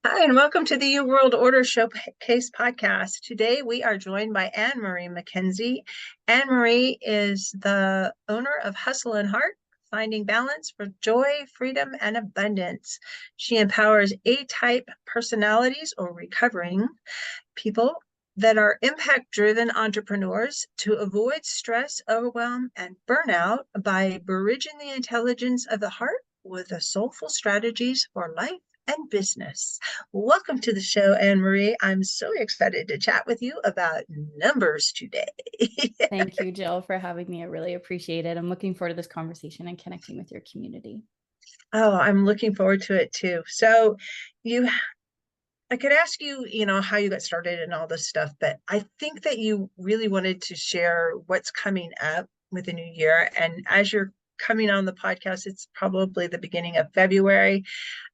Hi, and welcome to the U World Order Showcase podcast. Today, we are joined by AnnMarie McKenzie. AnnMarie is the owner of Hustle and Heart, finding balance for joy, freedom, and abundance. She empowers A-type personalities or recovering people that are impact-driven entrepreneurs to avoid stress, overwhelm, and burnout by bridging the intelligence of the heart with the soulful strategies for life and business. Welcome to the show, AnnMarie. I'm so excited to chat with you about numbers today. Thank you, Jill, for having me. I really appreciate it. I'm looking forward to this conversation and connecting with your community. Oh, I'm looking forward to it too. So, you I could ask you, how you got started and all this stuff, but I think that you really wanted to share what's coming up with the new year. And as you're coming on the podcast, it's probably the beginning of February.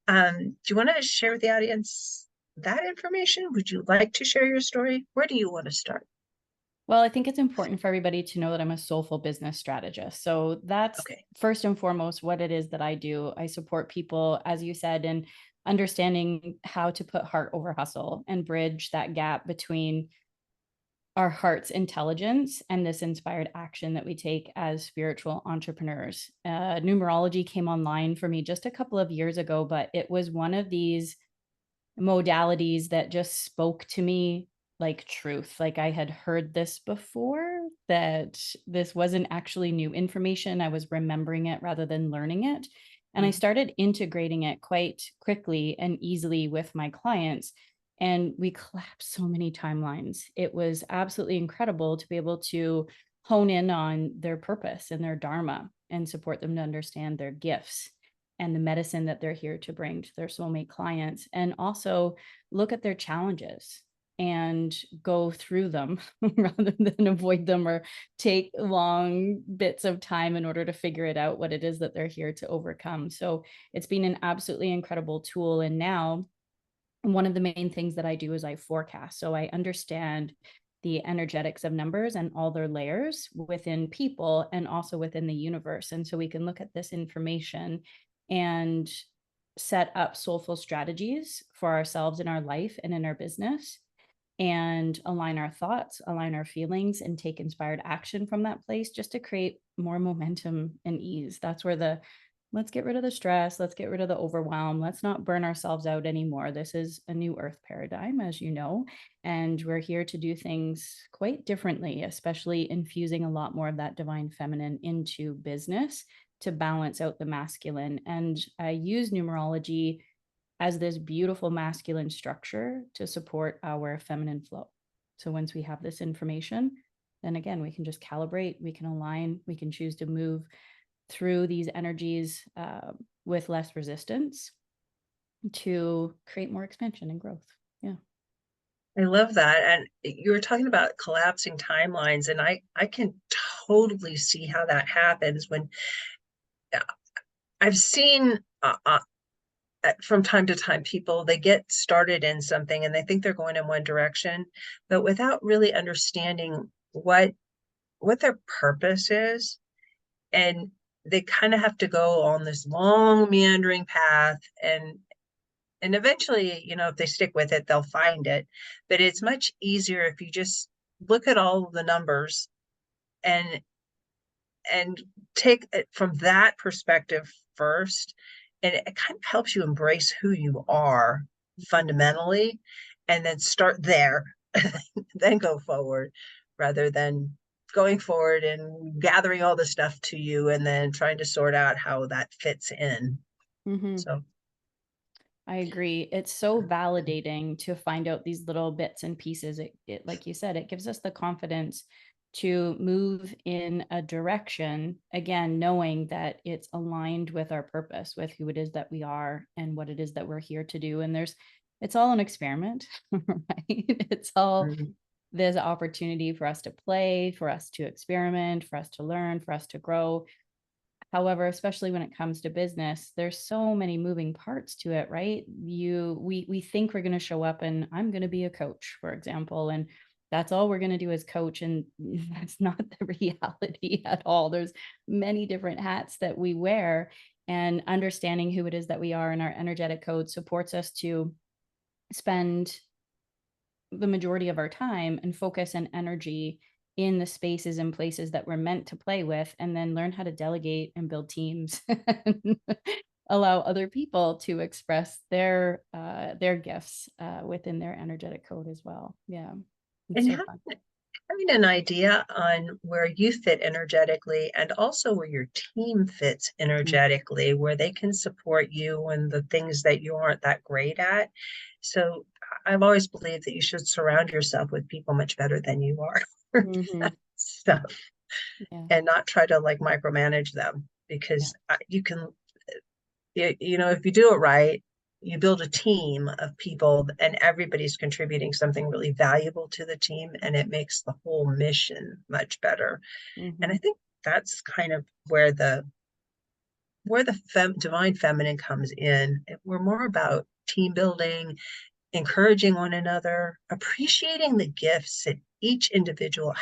Do you want to share with the audience that information? Would you like to share your story? Where do you want to start? Well, I think it's important for everybody to know that I'm a soulful business strategist. So that's Okay. first and foremost what it is that I do. I support people, as you said, in understanding how to put heart over hustle and bridge that gap between our heart's intelligence and this inspired action that we take as spiritual entrepreneurs. Numerology came online for me just a couple of years ago, but it was one of these modalities that just spoke to me like truth. Like I had heard this before, that this wasn't actually new information. I was remembering it rather than learning it. And I Mhm. started integrating it quite quickly and easily with my clients. And we collapsed so many timelines. It was absolutely incredible to be able to hone in on their purpose and their Dharma and support them to understand their gifts and the medicine that they're here to bring to their soulmate clients, and also look at their challenges and go through them rather than avoid them or take long bits of time in order to figure it out what it is that they're here to overcome. So it's been an absolutely incredible tool. And now one of the main things that I do is I forecast. So I understand the energetics of numbers and all their layers within people and also within the universe. And so we can look at this information and set up soulful strategies for ourselves in our life and in our business, and align our thoughts, align our feelings, and take inspired action from that place just to create more momentum and ease. That's where the let's get rid of the stress, let's get rid of the overwhelm, let's not burn ourselves out anymore. This is a new earth paradigm, as you know, and we're here to do things quite differently, especially infusing a lot more of that divine feminine into business to balance out the masculine. And I use numerology as this beautiful masculine structure to support our feminine flow. So once we have this information, then again, we can just calibrate, we can align, we can choose to move through these energies with less resistance to create more expansion and growth. Yeah. I love that. And you were talking about collapsing timelines, and I can totally see how that happens when uh, I've seen from time to time people, they get started in something and they think they're going in one direction, but without really understanding what their purpose is. And they kind of have to go on this long meandering path, and eventually, if they stick with it, they'll find it. But it's much easier if you just look at all of the numbers and and take it from that perspective first. And it kind of helps you embrace who you are fundamentally, and then start there, then go forward, rather than going forward and gathering all the stuff to you and then trying to sort out how that fits in. Mm-hmm. So, I agree. It's so validating to find out these little bits and pieces. It, like you said, it gives us the confidence to move in a direction, again, knowing that it's aligned with our purpose, with who it is that we are and what it is that we're here to do. And it's all an experiment, right? It's all, mhm. there's an opportunity for us to play, for us to experiment, for us to learn, for us to grow. However, especially when it comes to business, there's so many moving parts to it, right? We think we're going to show up and I'm going to be a coach, for example, and that's all we're going to do is coach, and that's not the reality at all. There's many different hats that we wear, and understanding who it is that we are and our energetic code supports us to spend the majority of our time and focus and energy in the spaces and places that we're meant to play with, and then learn how to delegate and build teams and allow other people to express their gifts within their energetic code as well. Yeah, it's And so fun. having an idea on where you fit energetically and also where your team fits Mm, energetically, where they can support you and the things that you aren't that great at. So I've always believed that you should surround yourself with people much better than you are for mhm. that stuff, Yeah, and not try to like micromanage them, yeah. because you can, you know, if you do it right, you build a team of people and everybody's contributing something really valuable to the team, and it makes the whole mission much better. And I Mhm, think that's kind of where the divine feminine comes in. We're more about team building, encouraging one another, appreciating the gifts that each individual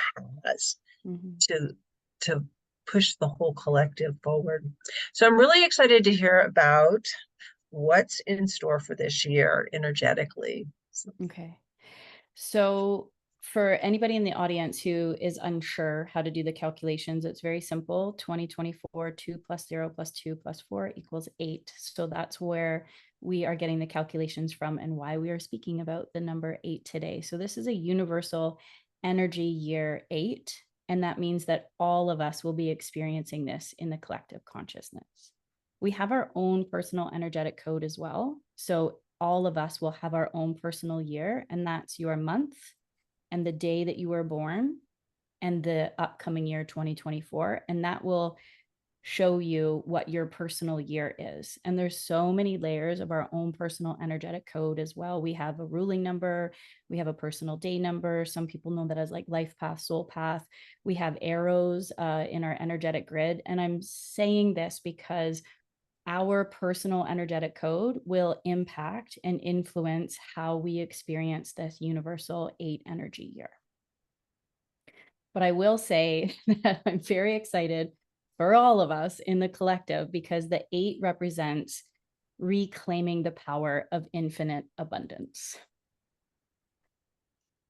has mhm. to to push the whole collective forward. So I'm really excited to hear about what's in store for this year energetically. So Okay. So, for anybody in the audience who is unsure how to do the calculations, it's very simple. 2024, 2 plus 0 plus 2 plus 4 equals 8. So, that's where we are getting the calculations from and why we are speaking about the number 8 today. So, this is a universal energy year 8. And that means that all of us will be experiencing this in the collective consciousness. We have our own personal energetic code as well. So, all of us will have our own personal year, and that's your month and the day that you were born and the upcoming year 2024. And that will show you what your personal year is. And there's so many layers of our own personal energetic code as well. We have a ruling number, we have a personal day number. Some people know that as like life path, soul path. We have arrows in our energetic grid. And I'm saying this because our personal energetic code will impact and influence how we experience this universal 8 energy year. But I will say that I'm very excited for all of us in the collective, because the 8 represents reclaiming the power of infinite abundance.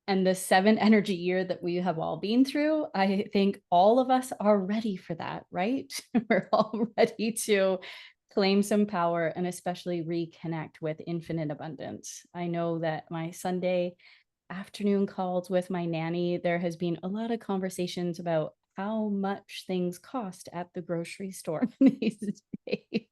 And the 7 energy year that we have all been through, I think all of us are ready for that, right? We're all ready to claim some power and especially reconnect with infinite abundance. I know that my Sunday afternoon calls with my nanny, there has been a lot of conversations about how much things cost at the grocery store these days,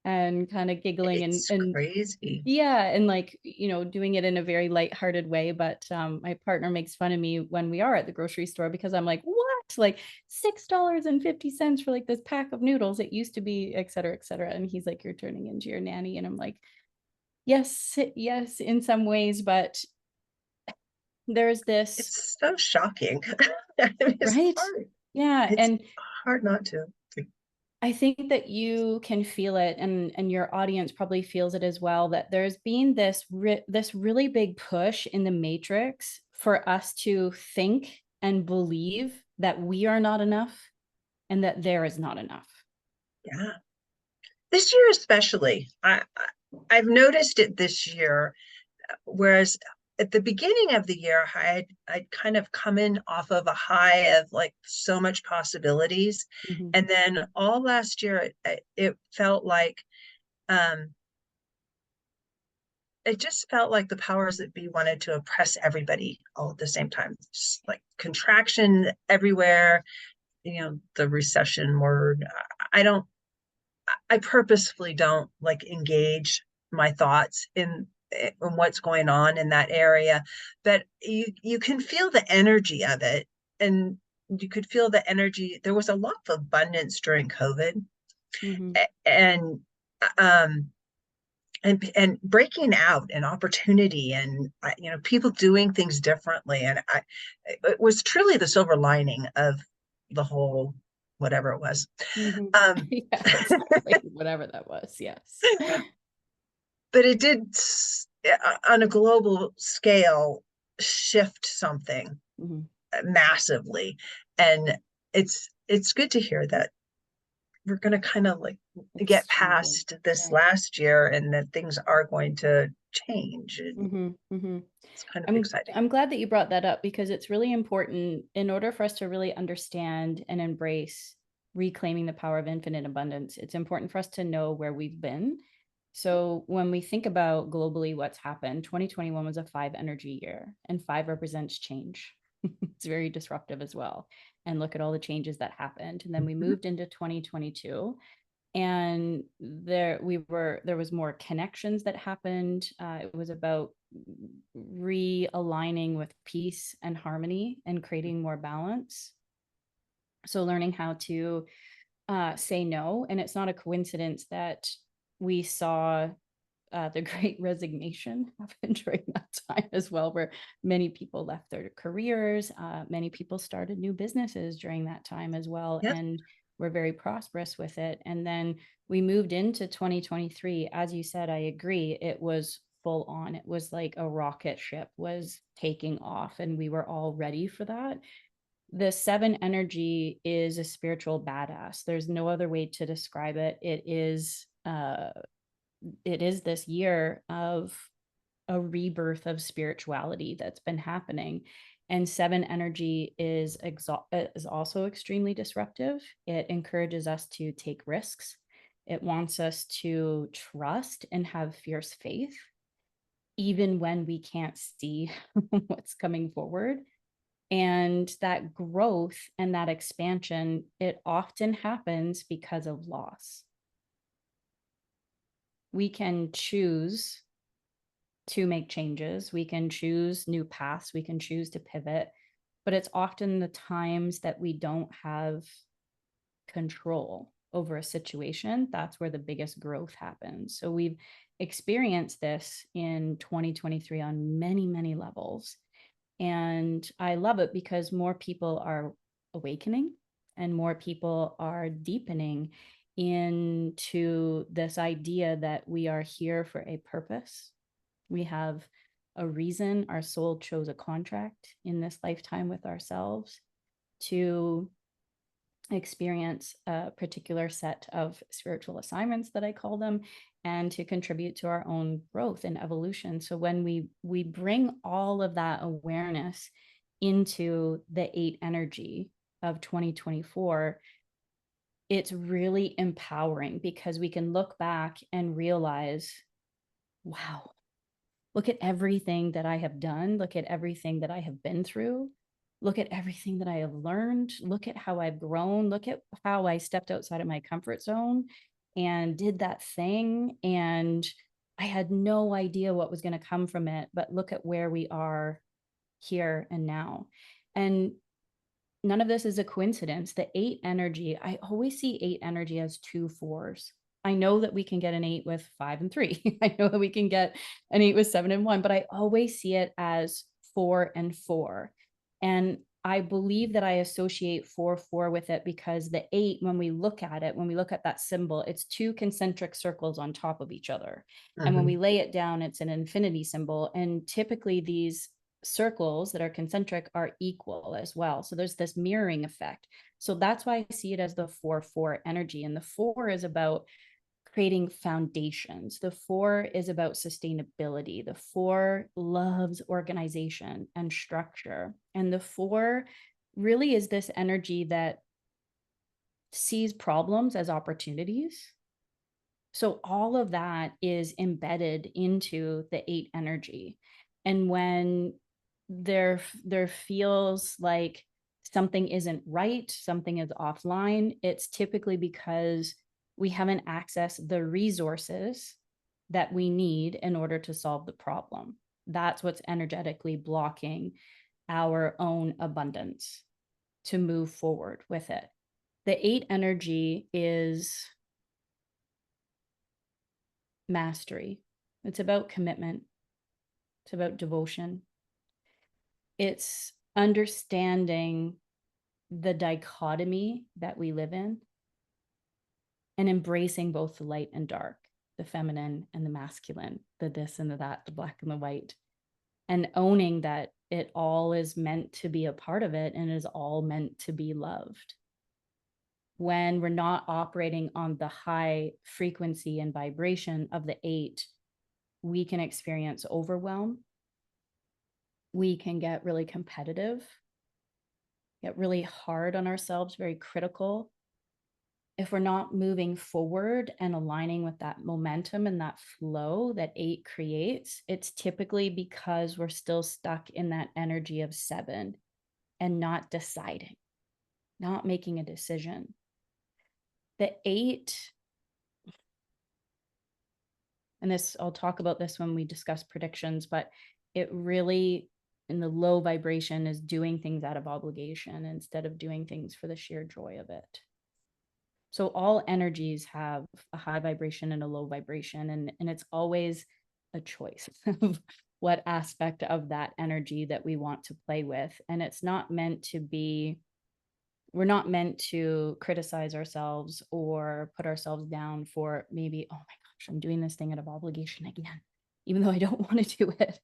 and kind of giggling it's and crazy. yeah, and like, doing it in a very lighthearted way. But my partner makes fun of me when we are at the grocery store, because I'm like, what? Like $6.50 for like this pack of noodles. It used to be, et cetera, et cetera. And he's like, you're turning into your nanny. And I'm like, yes, yes, in some ways, but there's this, It's so shocking. I mean, it's right? hard. Yeah. It's And hard not to. I think that you can feel it, and your audience probably feels it as well, that there's been this really big push in the matrix for us to think and believe that we are not enough and that there is not enough. Yeah. This year especially, I've noticed it this year. Whereas at the beginning of the year, I'd kind of come in off of a high of like so much possibilities, Mhm, and then all last year it felt like, um, it just felt like the powers that be wanted to oppress everybody all at the same time. Just like contraction everywhere. You know, the recession word. I don't. I purposefully don't like engage my thoughts in what's going on in that area, but you can feel the energy of it, and you could feel the energy. There was a lot of abundance during COVID, mhm, and um and breaking out and opportunity, and you know, people doing things differently, and it was truly the silver lining of the whole whatever it was. mhm. um Yeah, exactly. Whatever that was. Yes. but it did, on a global scale, shift something Mhm. massively. And it's good to hear that we're going to kind of like get It's changing. past this Yeah. last year, and that things are going to change. And Mm-hmm. it's kind of I'm exciting. I'm glad that you brought that up, because it's really important in order for us to really understand and embrace reclaiming the power of infinite abundance. It's important for us to know where we've been. So when we think about globally what's happened, 2021 was a 5 energy year, and 5 represents change. It's very disruptive as well. And look at all the changes that happened. And then we Mhm. moved into 2022, and there was more connections that happened. It was about realigning with peace and harmony and creating more balance. So learning how to say no. And it's not a coincidence that we saw the Great Resignation happened during that time as well, where many people left their careers. Many people started new businesses during that time as well, Yes. and were very prosperous with it. And then we moved into 2023. As you said, I agree. It was full on. It was like a rocket ship was taking off, and we were all ready for that. The 7 energy is a spiritual badass. There's no other way to describe it. It is this year of a rebirth of spirituality that's been happening. And 7 energy is also extremely disruptive. It encourages us to take risks. It wants us to trust and have fierce faith, even when we can't see what's coming forward. And that growth and that expansion, it often happens because of loss. We can choose to make changes. We can choose new paths. We can choose to pivot, but it's often the times that we don't have control over a situation. That's where the biggest growth happens. So we've experienced this in 2023 on many, many levels. And I love it because more people are awakening and more people are deepening into this idea that we are here for a purpose. We have a reason. Our soul chose a contract in this lifetime with ourselves to experience a particular set of spiritual assignments, that I call them, and to contribute to our own growth and evolution. So when we bring all of that awareness into the 8 energy of 2024, it's really empowering, because we can look back and realize, wow, look at everything that I have done. Look at everything that I have been through. Look at everything that I have learned. Look at how I've grown. Look at how I stepped outside of my comfort zone and did that thing. And I had no idea what was going to come from it. But look at where we are here and now. And none of this is a coincidence. The 8 energy, I always see 8 energy as 2 4s. I know that we can get an 8 with 5 and 3. I know that we can get an 8 with 7 and 1, but I always see it as 4 and 4. And I believe that I associate 4 4 with it because the 8, when we look at it, when we look at that symbol, it's 2 concentric circles on top of each other. And when Mhm. we lay it down, it's an infinity symbol. And typically these circles that are concentric are equal as well. So there's this mirroring effect. So that's why I see it as the 4 4 energy. And the 4 is about creating foundations. The 4 is about sustainability. The 4 loves organization and structure. And the 4 really is this energy that sees problems as opportunities. So all of that is embedded into the 8 energy. And when there feels like something isn't right, something is offline, it's typically because we haven't accessed the resources that we need in order to solve the problem. That's what's energetically blocking our own abundance to move forward with it. The 8 energy is mastery. It's about commitment. It's about devotion. It's understanding the dichotomy that we live in and embracing both the light and dark, the feminine and the masculine, the this and the that, the black and the white, and owning that it all is meant to be a part of it and is all meant to be loved. When we're not operating on the high frequency and vibration of the 8, we can experience overwhelm. We can get really competitive, get really hard on ourselves, very critical. If we're not moving forward and aligning with that momentum and that flow that 8 creates, it's typically because we're still stuck in that energy of 7 and not deciding, not making a decision. The 8, and this, I'll talk about this when we discuss predictions, but it really, in the low vibration, is doing things out of obligation instead of doing things for the sheer joy of it. So all energies have a high vibration and a low vibration, and it's always a choice of what aspect of that energy that we want to play with. And it's not meant to be, we're not meant to criticize ourselves or put ourselves down for maybe, oh my gosh, I'm doing this thing out of obligation again, even though I don't want to do it.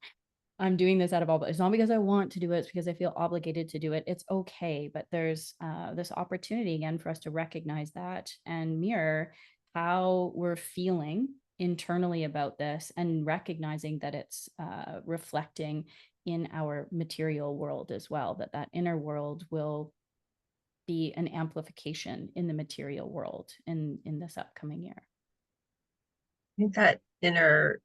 I'm doing this out of obligation. It's not because I want to do it, it's because I feel obligated to do it. It's okay. But there's this opportunity again for us to recognize that and mirror how we're feeling internally about this, and recognizing that it's reflecting in our material world as well, that inner world will be an amplification in the material world in this upcoming year. I think that inner,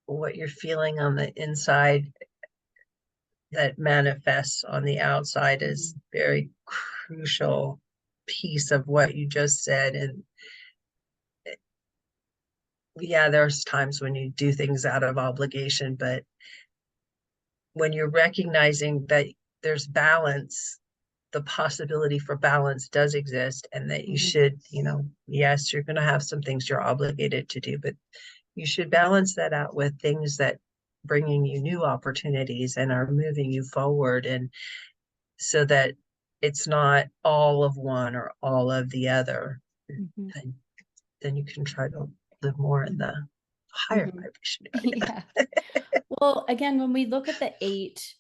what you're feeling on the inside that manifests on the outside is very crucial piece of what you just said. And yeah, there's times when you do things out of obligation, but when you're recognizing that there's balance, the possibility for balance does exist, and that you should, yes, you're going to have some things you're obligated to do, but you should balance that out with things that bringing you new opportunities and are moving you forward, and so that it's not all of one or all of the other. Then you can try to live more in the higher vibration area. Yeah. Well, again, when we look at the 8,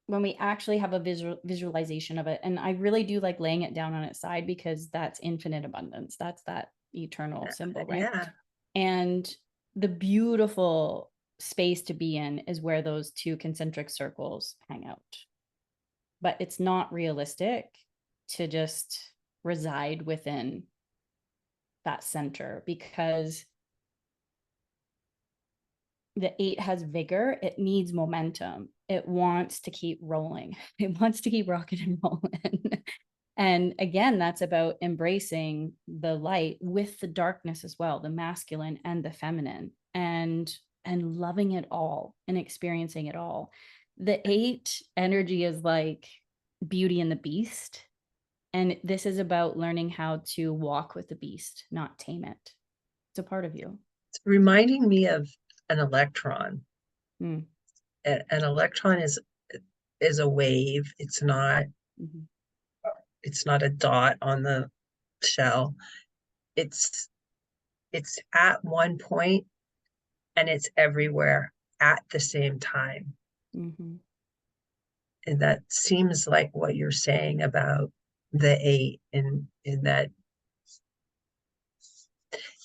when we actually have a visualization of it, and I really do like laying it down on its side, because that's infinite abundance. That's that eternal symbol, right? Yeah. And the beautiful space to be in is where those 2 concentric circles hang out. But it's not realistic to just reside within that center, because the 8 has vigor. It needs momentum. It wants to keep rolling. It wants to keep rocking and rolling. And again, that's about embracing the light with the darkness as well, the masculine and the feminine, and loving it all and experiencing it all. The 8 energy is like Beauty and the Beast. And this is about learning how to walk with the beast, not tame it. It's a part of you. It's reminding me of an electron. Mm. An electron is a wave. It's not a dot on the shell. It's at one point and it's everywhere at the same time. And that seems like what you're saying about the 8, in that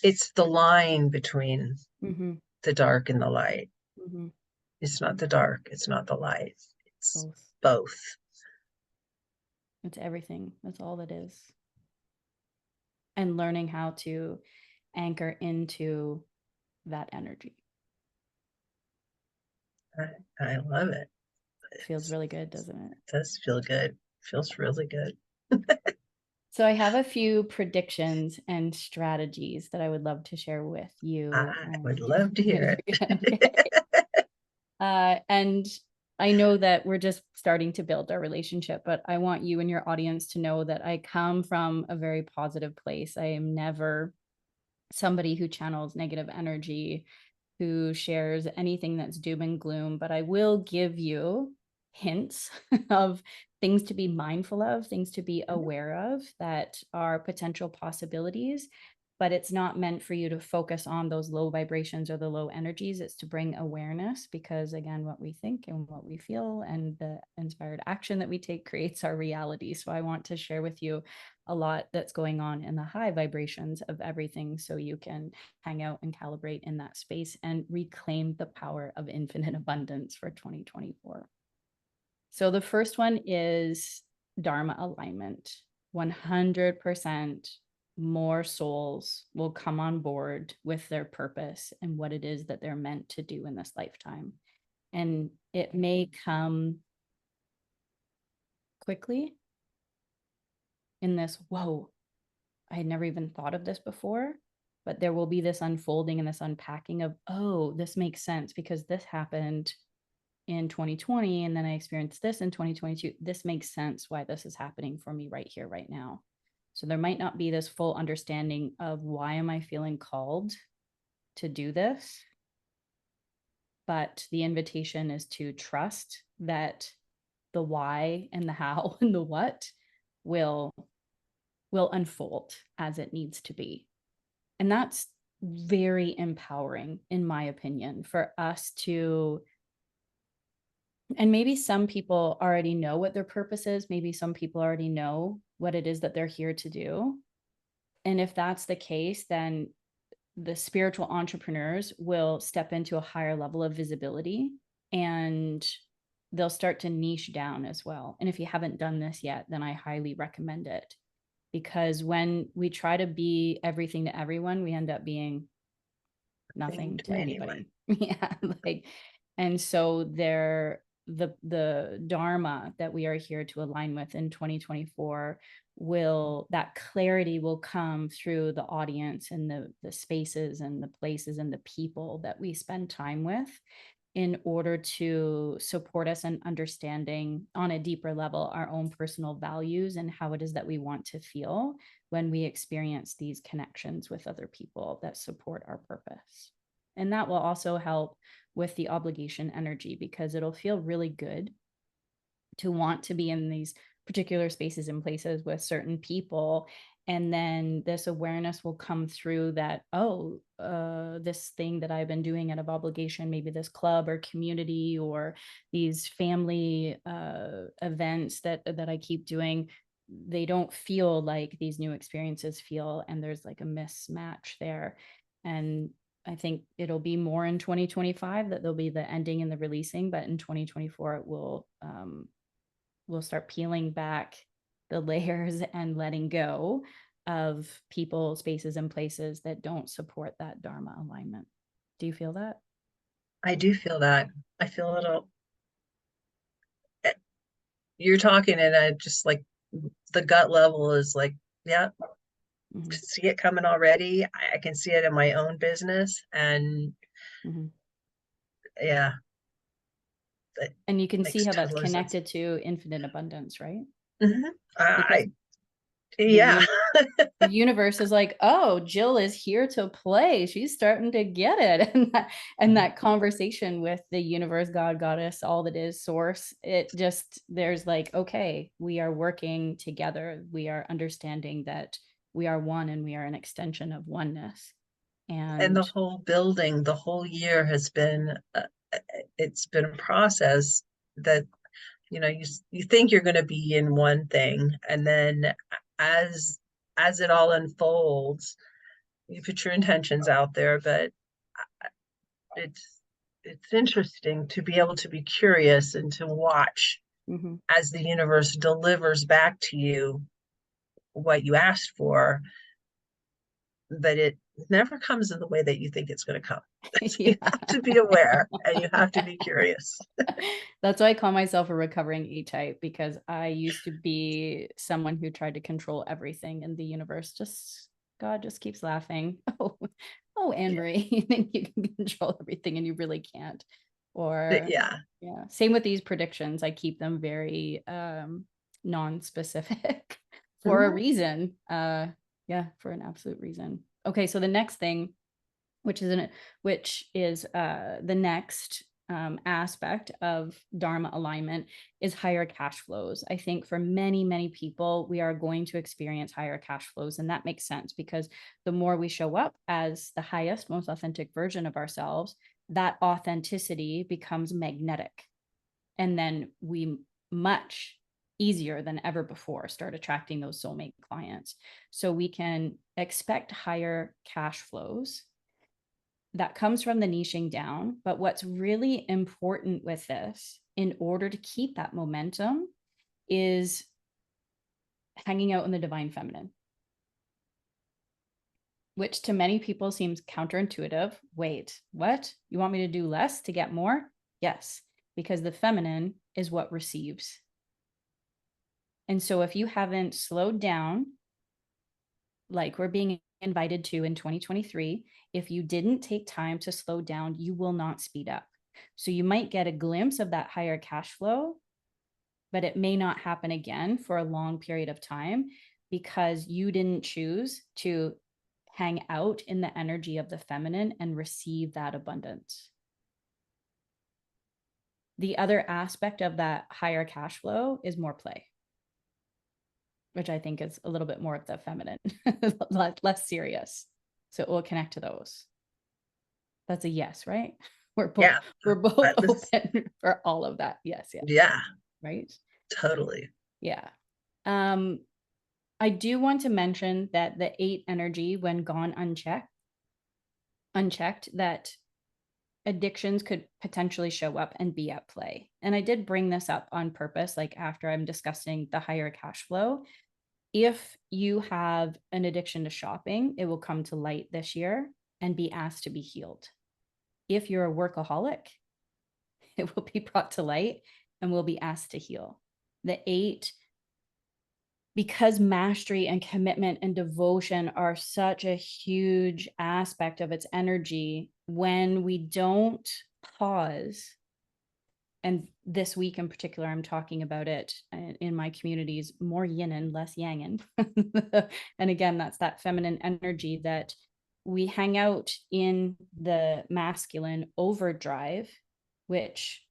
it's the line between the dark and the light. It's not the dark, it's not the light, it's both. It's everything. That's all it is. And learning how to anchor into that energy. I love it. It feels really good, doesn't it? It does feel good. It feels really good. So I have a few predictions and strategies that I would love to share with you. I would love to hear it. And I know that we're just starting to build our relationship, but I want you and your audience to know that I come from a very positive place. I am never somebody who channels negative energy, who shares anything that's doom and gloom, but I will give you hints of things to be mindful of, things to be aware of that are potential possibilities. But it's not meant for you to focus on those low vibrations or the low energies. It's to bring awareness, because again, what we think and what we feel and the inspired action that we take creates our reality. So I want to share with you a lot that's going on in the high vibrations of everything, so you can hang out and calibrate in that space and reclaim the power of infinite abundance for 2024. So the first one is Dharma alignment. 100% more souls will come on board with their purpose and what it is that they're meant to do in this lifetime. And it may come quickly in this, whoa, I had never even thought of this before, but there will be this unfolding and this unpacking of, oh, this makes sense because this happened in 2020 and then I experienced this in 2022. This makes sense why this is happening for me right here, right now. So there might not be this full understanding of why am I feeling called to do this, but the invitation is to trust that the why and the how and the what will unfold as it needs to be. And that's very empowering, in my opinion, for us to, and maybe some people already know what their purpose is. Maybe some people already know what it is that they're here to do. And if that's the case, then the spiritual entrepreneurs will step into a higher level of visibility and they'll start to niche down as well. And if you haven't done this yet, then I highly recommend it. Because when we try to be everything to everyone, we end up being nothing to anybody. Yeah. Like, and so the Dharma that we are here to align with in 2024 that clarity will come through the audience and the spaces and the places and the people that we spend time with, in order to support us in understanding on a deeper level our own personal values and how it is that we want to feel when we experience these connections with other people that support our purpose. And that will also help with the obligation energy, because it'll feel really good to want to be in these particular spaces and places with certain people. And then this awareness will come through that, oh, this thing that I've been doing out of obligation, maybe this club or community or these family events that I keep doing, they don't feel like these new experiences feel, and there's like a mismatch there. And I think it'll be more in 2025 that there'll be the ending and the releasing, but in 2024 it will we'll start peeling back the layers and letting go of people, spaces, and places that don't support that Dharma alignment. Do you feel that? I do feel that. I feel a little, you're talking and I just like the gut level is like, yeah, Mm-hmm. see it coming already. I can see it in my own business. And Mm-hmm. yeah, that And you can see makes how that's total sense. connected to infinite abundance, right? Hmm. Because Yeah. the the universe is like, oh, Jill is here to play. She's starting to get it. And that conversation with the universe, God, goddess, all that is, source, it just, there's like, okay, we are working together. We are understanding that we are one and we are an extension of oneness. And the And whole building, the whole year has been, it's been a process that, you think you're going to be in one thing, and then as as it all unfolds, you put your intentions out there, but it's it's interesting to be able to be curious and to watch mhm. as the universe delivers back to you what you asked for, but it never comes in the way that you think it's going to come. So you Yeah. have to be aware and you have to be curious. That's why I call myself a recovering E-type, because I used to be someone who tried to control everything, and the universe just, God just keeps laughing. Oh, AnnMarie, you think you can control everything and you really can't. Or Yeah. yeah, same with these predictions. I keep them very non-specific for a Mhm. reason. Yeah, for an absolute reason. Okay, so the next thing, which is the next aspect of Dharma alignment, is higher cash flows. I think for many, many people, we are going to experience higher cash flows. And that makes sense, because the more we show up as the highest, most authentic version of ourselves, that authenticity becomes magnetic. And then we much easier than ever before start attracting those soulmate clients. So we can expect higher cash flows. That comes from the niching down. But what's really important with this, in order to keep that momentum, is hanging out in the divine feminine, which to many people seems counterintuitive. Wait, what? You want me to do less to get more? Yes, because the feminine is what receives. And so if you haven't slowed down, like we're being invited to in 2023, if you didn't take time to slow down, you will not speed up. So you might get a glimpse of that higher cash flow, but it may not happen again for a long period of time because you didn't choose to hang out in the energy of the feminine and receive that abundance. The other aspect of that higher cash flow is more play, which I think is a little bit more of the feminine, less serious. So it will connect to those. That's a yes, right? We're both that was, open for all of that. Yes, yeah. yeah, Right. totally. Yeah. I do want to mention that the 8 energy, when gone unchecked, that addictions could potentially show up and be at play. And I did bring this up on purpose, like after I'm discussing the higher cash flow. If you have an addiction to shopping, it will come to light this year and be asked to be healed. If you're a workaholic, it will be brought to light and will be asked to heal. The 8, because mastery and commitment and devotion are such a huge aspect of its energy, when we don't pause, and this week in particular, I'm talking about it in my communities, more yin and less yang. And again, that's that feminine energy that we hang out in the masculine overdrive, which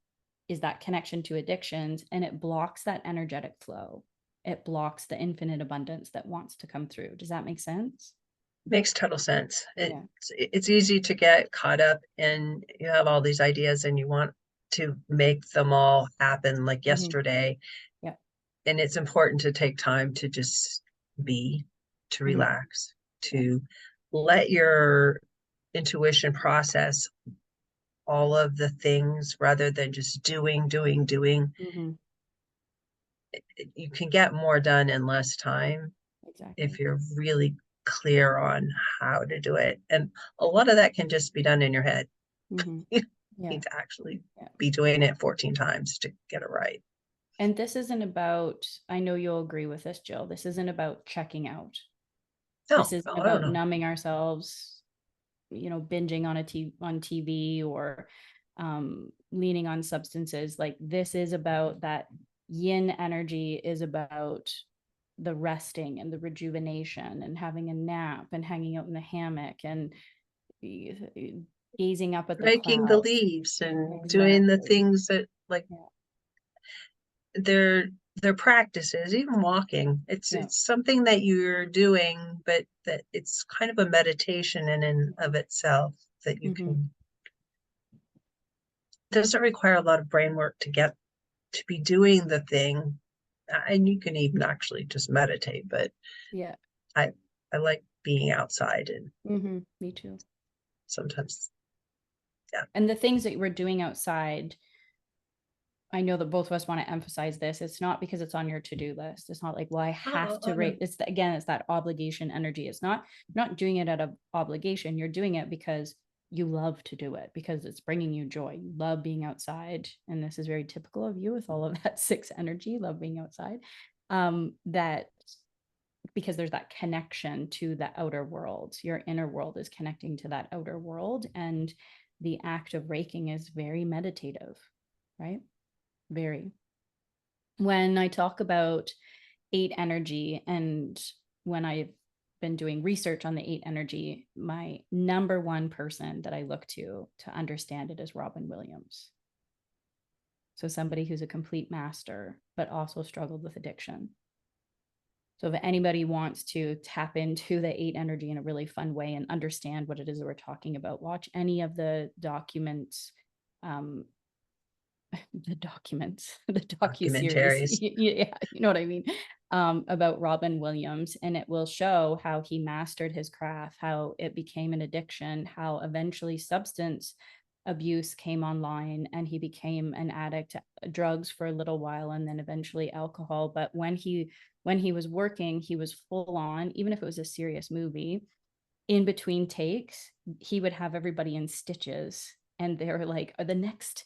is that connection to addictions, and it blocks that energetic flow. It blocks the infinite abundance that wants to come through. Does that make sense? Makes total sense. Yeah. It's easy to get caught up and you have all these ideas and you want to make them all happen like yesterday. Yeah. And it's important to take time to just be, to relax, to let your intuition process all of the things rather than just doing. You can get more done in less time Exactly. if you're really clear on how to do it. And a lot of that can just be done in your head. You Yeah. need to actually be doing it 14 times to get it right. And this isn't about, I know you'll agree with this, Jill, this isn't about checking out. This No, isn't I don't about know. numbing ourselves, binging on TV or leaning on substances. Like, this is about that yin energy, is about the resting and the rejuvenation and having a nap and hanging out in the hammock and gazing up at the Raking the clouds. leaves and doing the Exactly. things that like Yeah. they're practices, even walking. It's something that you're doing, but that it's kind of a meditation in and of itself that you can doesn't require a lot of brain work to get to be doing the thing. And you can even actually just meditate, but Yeah. I like being outside and me too. Sometimes. And the things that we're doing outside, I know that both of us want to emphasize this. It's not because it's on your to-do list. It's not like, well, I have to rate. It's again, it's that obligation energy. It's not doing it out of obligation. You're doing it because you love to do it, because it's bringing you joy. You love being outside. And this is very typical of you with all of that 6 energy, love being outside. That because there's that connection to the outer world. Your inner world is connecting to that outer world. And the act of raking is very meditative, right? Very. When I talk about 8 energy, and when I've been doing research on the 8 energy, my number one person that I look to understand it is Robin Williams. So somebody who's a complete master, but also struggled with addiction. So if anybody wants to tap into the 8 energy in a really fun way and understand what it is that we're talking about, watch any of the documents the documents, the docuseries. Documentaries. Yeah, you know what I mean? About Robin Williams, and it will show how he mastered his craft, how it became an addiction, how eventually substance abuse came online and he became an addict to drugs for a little while and then eventually alcohol. But when he was working, he was full on, even if it was a serious movie, in between takes, he would have everybody in stitches. And they were like, the next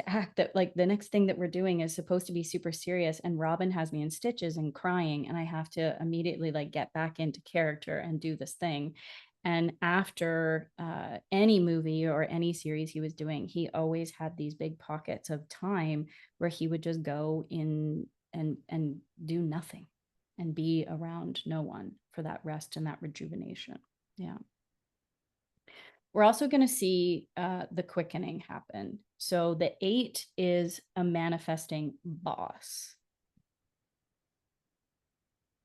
act, that like the next thing that we're doing is supposed to be super serious. And Robin has me in stitches and crying. And I have to immediately like get back into character and do this thing. And after any movie or any series he was doing, he always had these big pockets of time where he would just go in and do nothing and be around no one for that rest and that rejuvenation. Yeah. We're also going to see the quickening happen. So the 8 is a manifesting boss.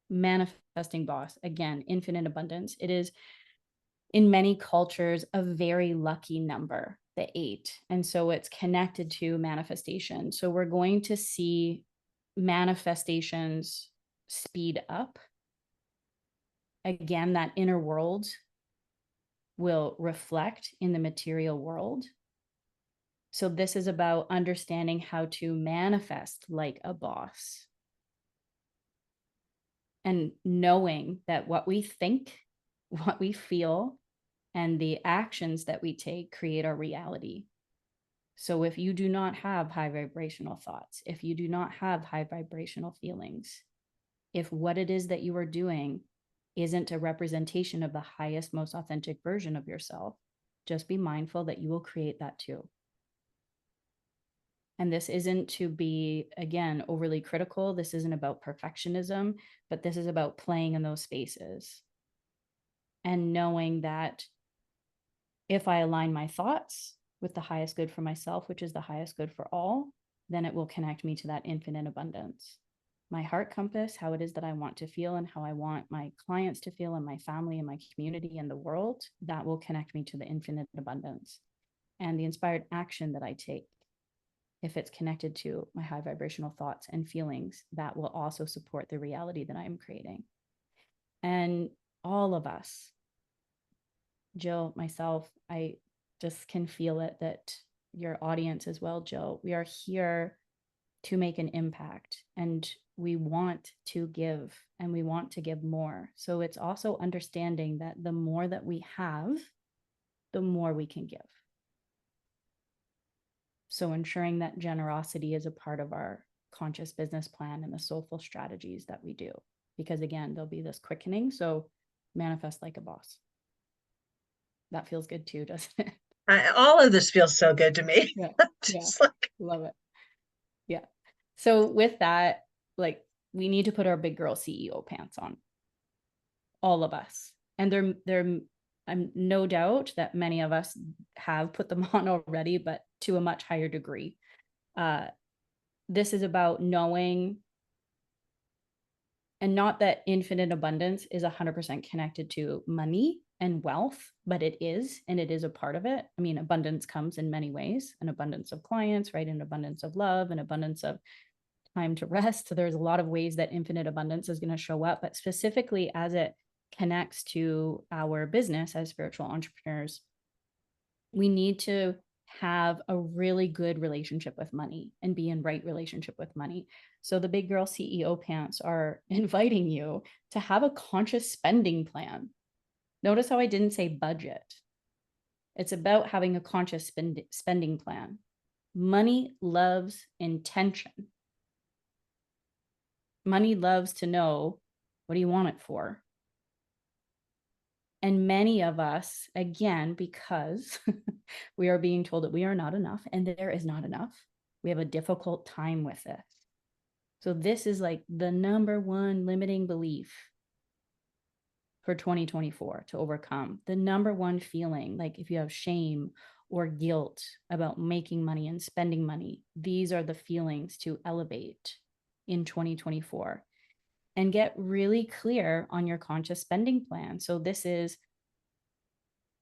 Manifesting boss. Again, infinite abundance. It is, in many cultures, a very lucky number, the 8. And so it's connected to manifestation. So we're going to see manifestations speed up. Again, that inner world will reflect in the material world. So this is about understanding how to manifest like a boss and knowing that what we think, what we feel, and the actions that we take create our reality. So if you do not have high vibrational thoughts, if you do not have high vibrational feelings, if what it is that you are doing isn't a representation of the highest, most authentic version of yourself, just be mindful that you will create that too. And this isn't to be, again, overly critical. This isn't about perfectionism, but this is about playing in those spaces and knowing that if I align my thoughts with the highest good for myself, which is the highest good for all, then it will connect me to that infinite abundance. My heart compass, how it is that I want to feel and how I want my clients to feel and my family and my community and the world, that will connect me to the infinite abundance. And the inspired action that I take, if it's connected to my high vibrational thoughts and feelings, that will also support the reality that I'm creating. And all of us, Jill, myself, I just can feel it, that your audience as well, Jill, we are here to make an impact and we want to give and we want to give more. So it's also understanding that the more that we have, the more we can give. So ensuring that generosity is a part of our conscious business plan and the soulful strategies that we do, because again, there'll be this quickening. So manifest like a boss. That feels good too, doesn't it? All of this feels so good to me. Yeah. Yeah. Just like, Love it. Yeah. So with that, like, we need to put our big girl CEO pants on, all of us. And I'm no doubt that many of us have put them on already, but to a much higher degree. This is about knowing, and not that infinite abundance is 100% connected to money and wealth, but it is, and it is a part of it. I mean, abundance comes in many ways, an abundance of clients, right? An abundance of love, an abundance of time to rest. So there's a lot of ways that infinite abundance is going to show up, but specifically as it connects to our business as spiritual entrepreneurs, we need to have a really good relationship with money and be in right relationship with money. So the big girl CEO pants are inviting you to have a conscious spending plan. Notice how I didn't say budget. It's about having a conscious spending plan. Money loves intention. Money loves to know, what do you want it for? And many of us, again, because we are being told that we are not enough and there is not enough, we have a difficult time with this. So this is like the number one limiting belief for 2024 to overcome. The number one feeling, like if you have shame or guilt about making money and spending money, these are the feelings to elevate in 2024. And get really clear on your conscious spending plan. So this is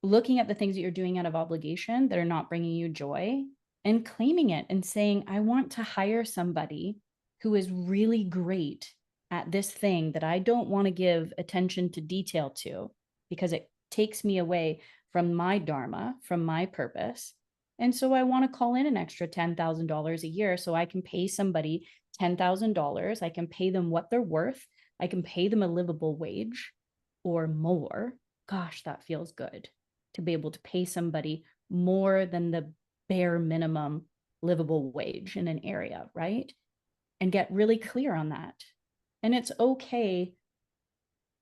looking at the things that you're doing out of obligation that are not bringing you joy and claiming it and saying, I want to hire somebody who is really great at this thing that I don't want to give attention to detail to, because it takes me away from my Dharma, from my purpose. And so I want to call in an extra $10,000 a year so I can pay somebody $10,000. I can pay them what they're worth. I can pay them a livable wage or more. Gosh, that feels good to be able to pay somebody more than the bare minimum livable wage in an area, right? And get really clear on that. And it's okay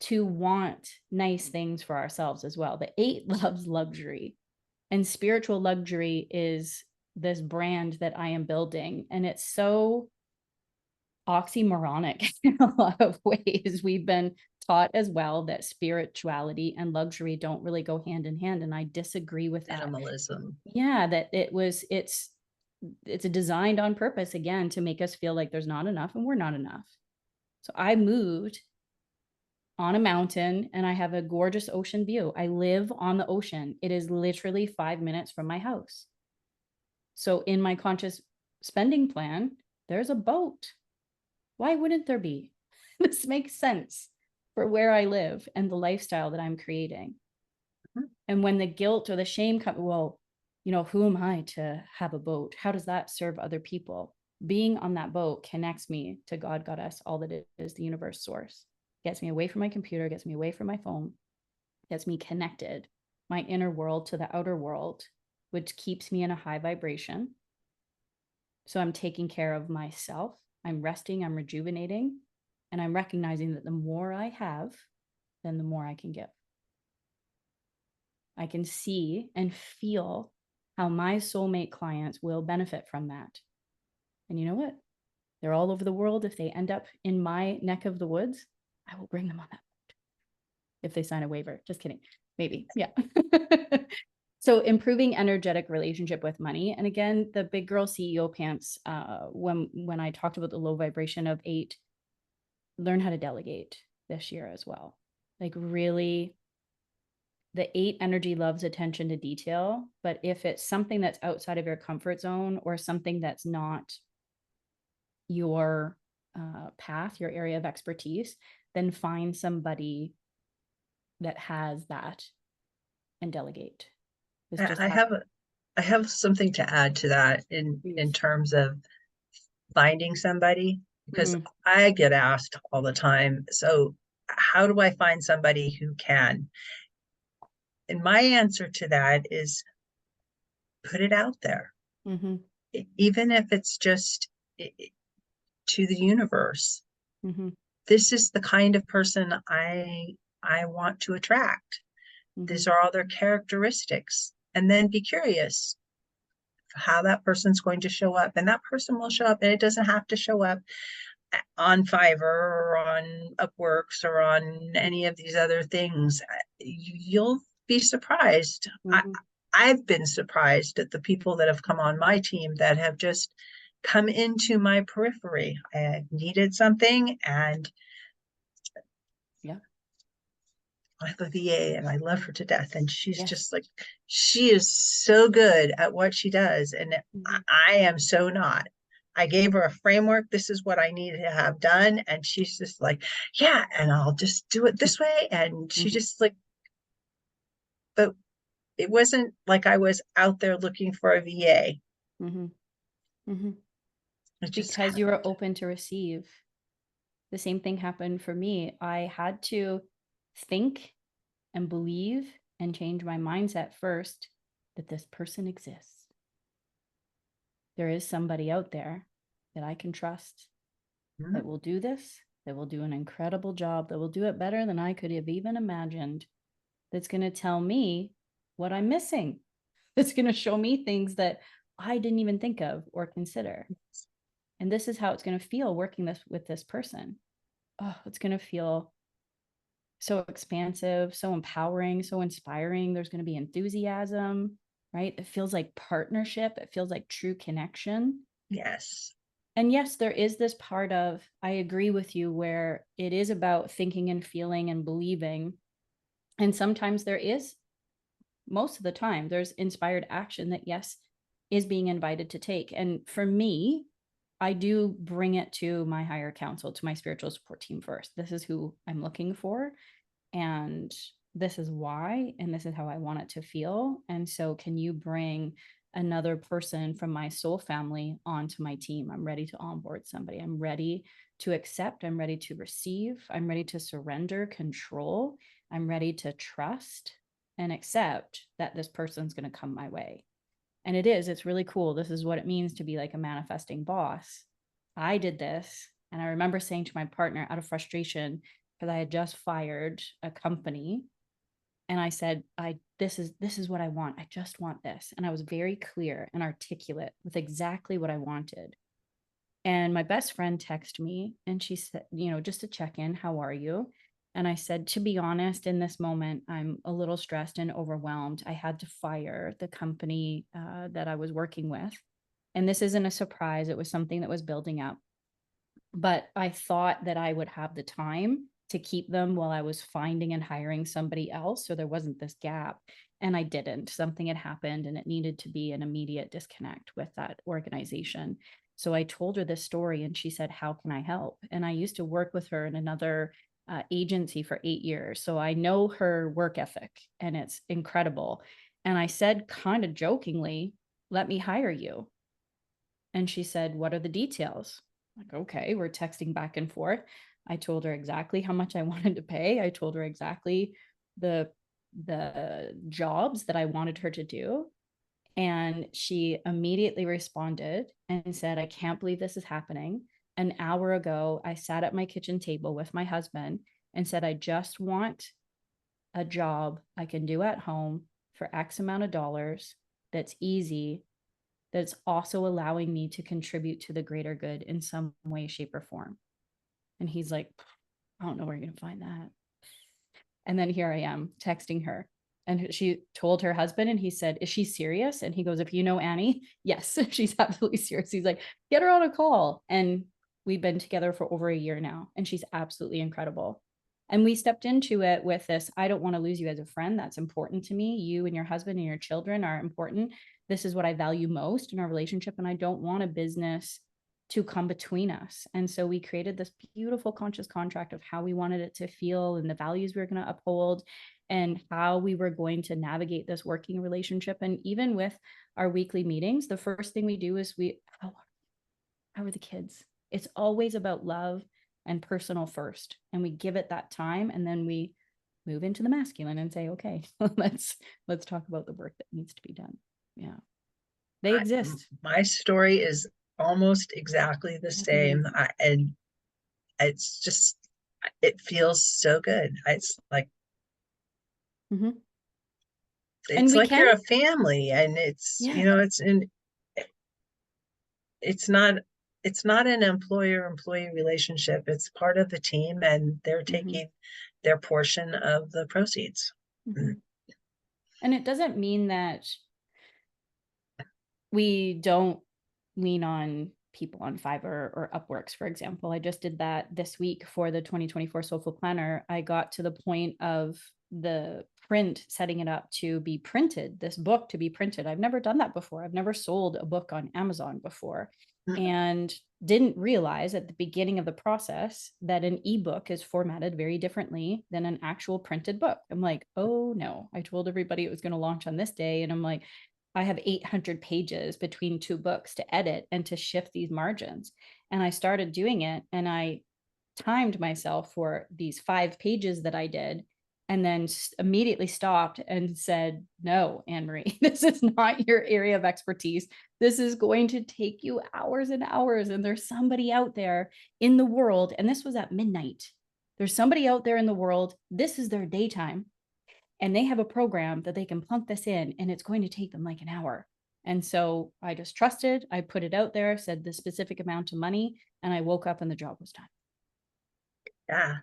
to want nice things for ourselves as well. The 8 loves luxury, and spiritual luxury is this brand that I am building. And it's so oxymoronic in a lot of ways. We've been taught as well that spirituality and luxury don't really go hand in hand. And I disagree with that. Minimalism. Yeah, that it's designed on purpose, again, to make us feel like there's not enough and we're not enough. So I moved on a mountain and I have a gorgeous ocean view. I live on the ocean. It is literally 5 minutes from my house. So in my conscious spending plan, there's a boat. Why wouldn't there be? This makes sense for where I live and the lifestyle that I'm creating. Mhm. And when the guilt or the shame comes, well, who am I to have a boat? How does that serve other people? Being on that boat connects me to God, Goddess, all that it is, the universe source. Gets me away from my computer, gets me away from my phone, gets me connected, my inner world to the outer world, which keeps me in a high vibration. So I'm taking care of myself. I'm resting, I'm rejuvenating, and I'm recognizing that the more I have, then the more I can give. I can see and feel how my soulmate clients will benefit from that. And you know what? They're all over the world. If they end up in my neck of the woods, I will bring them on that boat. If they sign a waiver. Just kidding. Maybe. Yeah. So improving energetic relationship with money. And again, the big girl CEO pants, when I talked about the low vibration of 8, learn how to delegate this year as well. Like really, the 8 energy loves attention to detail, but if it's something that's outside of your comfort zone or something that's not your path, your area of expertise, then find somebody that has that and delegate. It's just I have something to add to that in terms of finding somebody, because Mhm. I get asked all the time, so how do I find somebody who can? And my answer to that is put it out there. Mhm. Even if it's just to the universe. Mhm. This is the kind of person I want to attract. These Mhm. are all their characteristics. And then be curious how that person's going to show up. And that person will show up, and it doesn't have to show up on Fiverr or on Upworks or on any of these other things. You'll be surprised. Mhm. I've been surprised at the people that have come on my team that have just come into my periphery. I needed something, and Yeah. I have a VA and I love her to death. And she's Yes. just like, she is so good at what she does. And Mhm. I am so not. I gave her a framework. This is what I need to have done. And she's just like, yeah, and I'll just do it this way. And she Mhm. just like, but it wasn't like I was out there looking for a VA. Mhm. Mhm. It just Because you are happened. open to receive. The same thing happened for me. I had to think and believe and change my mindset first that this person exists. There is somebody out there that I can trust that will do this, that will do an incredible job, that will do it better than I could have even imagined, that's going to tell me what I'm missing, that's going to show me things that I didn't even think of or consider. And this is how it's going to feel working with this person. Oh, it's going to feel so expansive, so empowering, so inspiring. There's going to be enthusiasm, right? It feels like partnership. It feels like true connection. Yes. And yes, there is this part of, I agree with you, where it is about thinking and feeling and believing. And sometimes most of the time, there's inspired action that, yes, is being invited to take. And for me, I do bring it to my higher counsel, to my spiritual support team first. This is who I'm looking for, and this is why, and this is how I want it to feel. And so can you bring another person from my soul family onto my team? I'm ready to onboard somebody. I'm ready to accept. I'm ready to receive. I'm ready to surrender control. I'm ready to trust and accept that this person's going to come my way. And it's really cool. This is what it means to be like a manifesting boss. I did this. And I remember saying to my partner out of frustration, because I had just fired a company, and I said, this is what I want. I just want this. And I was very clear and articulate with exactly what I wanted. And my best friend texted me and she said, just to check in, how are you? And I said, to be honest, in this moment, I'm a little stressed and overwhelmed. I had to fire the company that I was working with. And this isn't a surprise. It was something that was building up. But I thought that I would have the time to keep them while I was finding and hiring somebody else. So there wasn't this gap. And I didn't. Something had happened and it needed to be an immediate disconnect with that organization. So I told her this story and she said, how can I help? And I used to work with her in another agency for 8 years. So I know her work ethic and it's incredible. And I said, kind of jokingly, let me hire you. And she said, what are the details? Like, okay, we're texting back and forth. I told her exactly how much I wanted to pay. I told her exactly the jobs that I wanted her to do. And she immediately responded and said, I can't believe this is happening. An hour ago, I sat at my kitchen table with my husband and said, I just want a job I can do at home for X amount of dollars that's easy, that's also allowing me to contribute to the greater good in some way, shape, or form. And he's like, I don't know where you're going to find that. And then here I am texting her. And she told her husband, and he said, is she serious? And he goes, if you know Annie, yes, she's absolutely serious. He's like, get her on a call. And we've been together for over a year now, and she's absolutely incredible. And we stepped into it with this, I don't want to lose you as a friend. That's important to me. You and your husband and your children are important. This is what I value most in our relationship. And I don't want a business to come between us. And so we created this beautiful conscious contract of how we wanted it to feel and the values we were going to uphold and how we were going to navigate this working relationship. And even with our weekly meetings, the first thing we do is how are the kids? It's always about love and personal first. And we give it that time. And then we move into the masculine and say, okay, let's talk about the work that needs to be done. Yeah. They exist. My story is almost exactly the same. And it's just, it feels so good. It's like, And it's we like can, you're a family, and it's, yeah. it's not, it's not an employer-employee relationship. It's part of the team, and they're taking their portion of the proceeds. And it doesn't mean that we don't lean on people on Fiverr or Upworks, for example. I just did that this week for the 2024 Soulful Planner. I got to the point of the print, setting it up to be printed, this book to be printed. I've never done that before. I've never sold a book on Amazon before, and didn't realize at the beginning of the process that an ebook is formatted very differently than an actual printed book. I'm like, oh no. I told everybody it was going to launch on this day. And I'm like, I have 800 pages between two books to edit and to shift these margins. And I started doing it, and I timed myself for these 5 pages that I did, and then immediately stopped and said, no, AnnMarie, this is not your area of expertise. This is going to take you hours and hours. And there's somebody out there in the world, and this was at midnight. There's somebody out there in the world. This is their daytime. And they have a program that they can plunk this in, and it's going to take them like an hour. And so I just trusted, I put it out there, said the specific amount of money, and I woke up and the job was done. Yeah,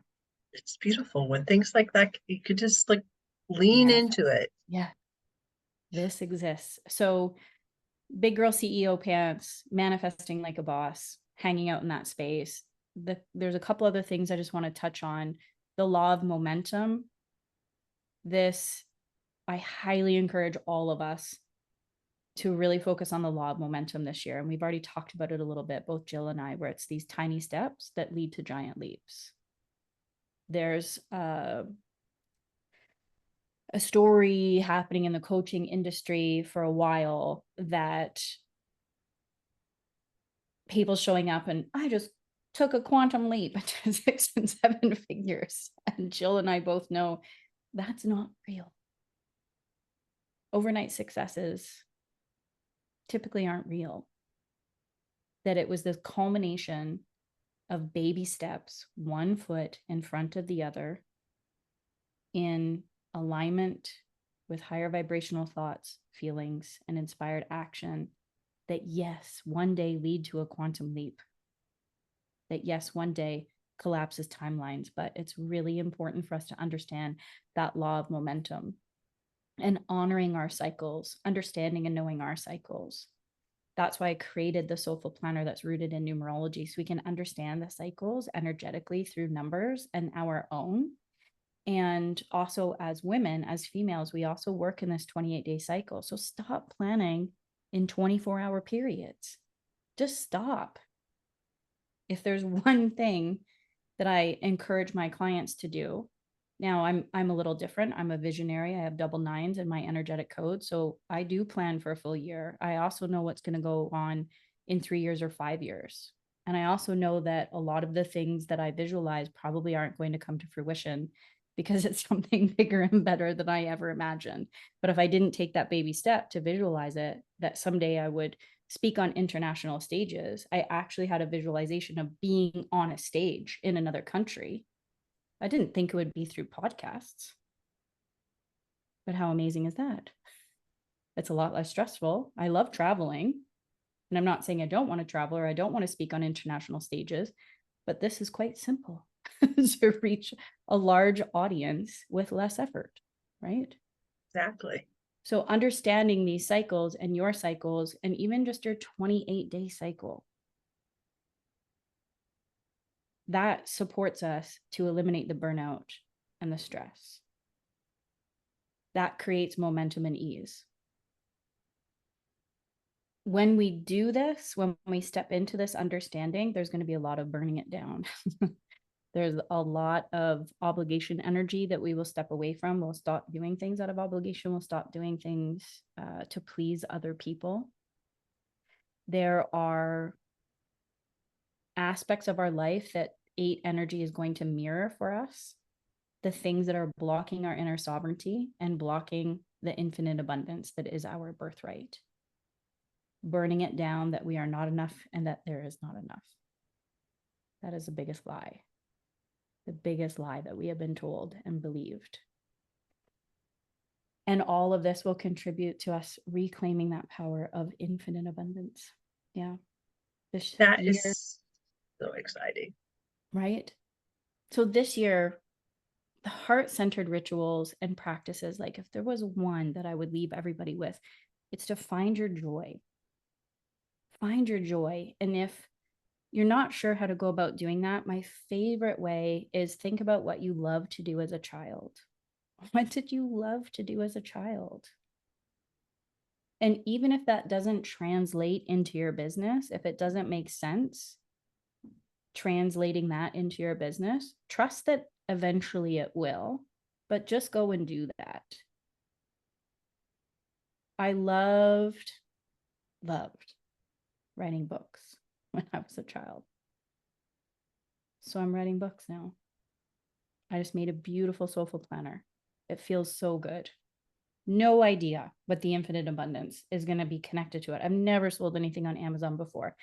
it's beautiful when things like that, you could just like lean into it. Yeah, this exists. So big girl CEO pants, manifesting like a boss, hanging out in that space. There's a couple other things I just want to touch on. The law of momentum. This, I highly encourage all of us to really focus on the law of momentum this year. And we've already talked about it a little bit, both Jill and I, where it's these tiny steps that lead to giant leaps. There's a story happening in the coaching industry for a while that people showing up and I just took a quantum leap to 6 and 7 figures. And Jill and I both know that's not real. Overnight successes typically aren't real. That it was this culmination of baby steps, one foot in front of the other, in alignment with higher vibrational thoughts, feelings, and inspired action, that yes, one day lead to a quantum leap. That yes, one day collapses timelines, but it's really important for us to understand that law of momentum and honoring our cycles, understanding and knowing our cycles. That's why I created the Soulful Planner that's rooted in numerology, so we can understand the cycles energetically through numbers and our own. And also as women, as females, we also work in this 28-day cycle. So stop planning in 24-hour periods. Just stop. If there's one thing that I encourage my clients to do, now I'm a little different. I'm a visionary. I have double nines in my energetic code. So I do plan for a full year. I also know what's going to go on in 3 years or 5 years. And I also know that a lot of the things that I visualize probably aren't going to come to fruition because it's something bigger and better than I ever imagined. But if I didn't take that baby step to visualize it, that someday I would speak on international stages, I actually had a visualization of being on a stage in another country. I didn't think it would be through podcasts. But how amazing is that? It's a lot less stressful. I love traveling. And I'm not saying I don't want to travel or I don't want to speak on international stages, but this is quite simple to reach a large audience with less effort, right? Exactly. So understanding these cycles and your cycles, and even just your 28-day cycle, that supports us to eliminate the burnout and the stress. That creates momentum and ease. When we do this, when we step into this understanding, there's going to be a lot of burning it down. There's a lot of obligation energy that we will step away from. We'll stop doing things out of obligation. We'll stop doing things to please other people. There are aspects of our life that 8 energy is going to mirror for us. The things that are blocking our inner sovereignty and blocking the infinite abundance that is our birthright. Burning it down that we are not enough and that there is not enough. That is the biggest lie. The biggest lie that we have been told and believed. And all of this will contribute to us reclaiming that power of infinite abundance. Yeah. This That year, is so exciting. right? So this year, the heart-centered rituals and practices, like if there was one that I would leave everybody with, it's to find your joy. Find your joy. And if you're not sure how to go about doing that, my favorite way is think about what you love to do as a child. What did you love to do as a child? And even if that doesn't translate into your business, if it doesn't make sense, translating that into your business, trust that eventually it will, but just go and do that. I loved writing books when I was a child. So I'm writing books now. I just made a beautiful soulful planner. It feels so good. No idea what the infinite abundance is going to be connected to it. I've never sold anything on Amazon before,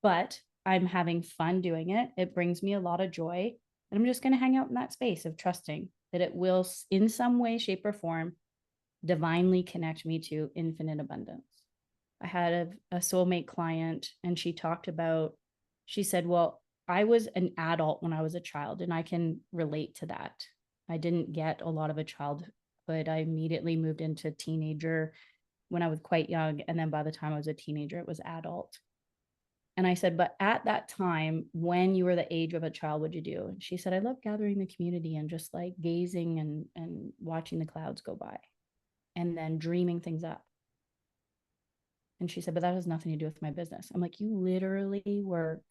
but I'm having fun doing it. It brings me a lot of joy. And I'm just going to hang out in that space of trusting that it will, in some way, shape, or form, divinely connect me to infinite abundance. I had a soulmate client, and she said, well, I was an adult when I was a child, and I can relate to that. I didn't get a lot of a childhood. I immediately moved into teenager when I was quite young. And then by the time I was a teenager, it was adult. And I said, but at that time, when you were the age of a child, what'd you do? And she said, I love gathering the community and just like gazing and watching the clouds go by and then dreaming things up. And she said, but that has nothing to do with my business. I'm like, you literally work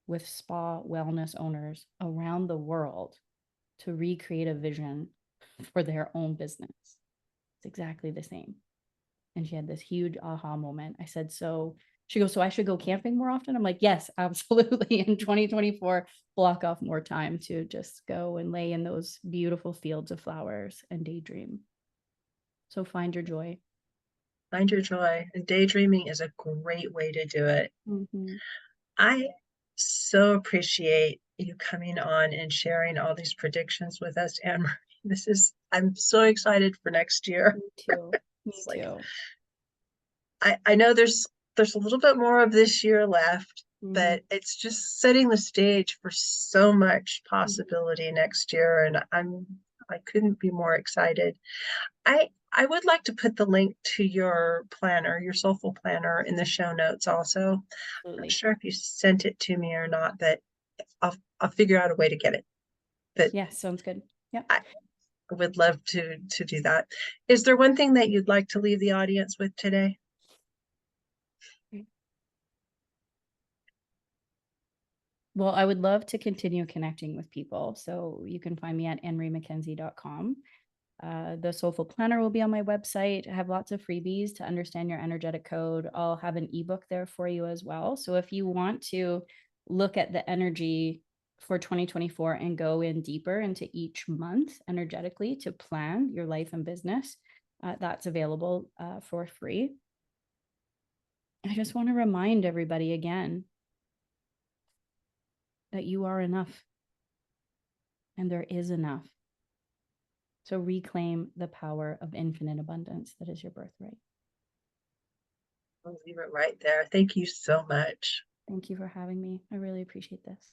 with spa wellness owners around the world to recreate a vision for their own business. It's exactly the same. And she had this huge aha moment. I said, so she goes, so I should go camping more often? I'm like, yes, absolutely. In 2024, block off more time to just go and lay in those beautiful fields of flowers and daydream. So find your joy. Find your joy. And daydreaming is a great way to do it. Mm-hmm. I so appreciate you coming on and sharing all these predictions with us, Anne-Marie. I'm so excited for next year. Me too. Me It's like, too. I know there's a little bit more of this year left, Mm-hmm. but it's just setting the stage for so much Mm-hmm. possibility next year, and I couldn't be more excited. I would like to put the link to your planner, your Soulful planner, in the show notes also. Not Absolutely. sure if you sent it to me or not, but I'll figure out a way to get it. But Yeah, sounds good. Yep. I would love to do that. Is there one thing that you'd like to leave the audience with today? Well, I would love to continue connecting with people. So you can find me at AnnMarieMcKenzie.com. The Soulful Planner will be on my website. I have lots of freebies to understand your energetic code. I'll have an ebook there for you as well. So if you want to look at the energy for 2024 and go in deeper into each month energetically to plan your life and business, that's available for free. I just want to remind everybody again that you are enough and there is enough. So reclaim the power of infinite abundance that is your birthright. I'll leave it right there. Thank you so much. Thank you for having me. I really appreciate this.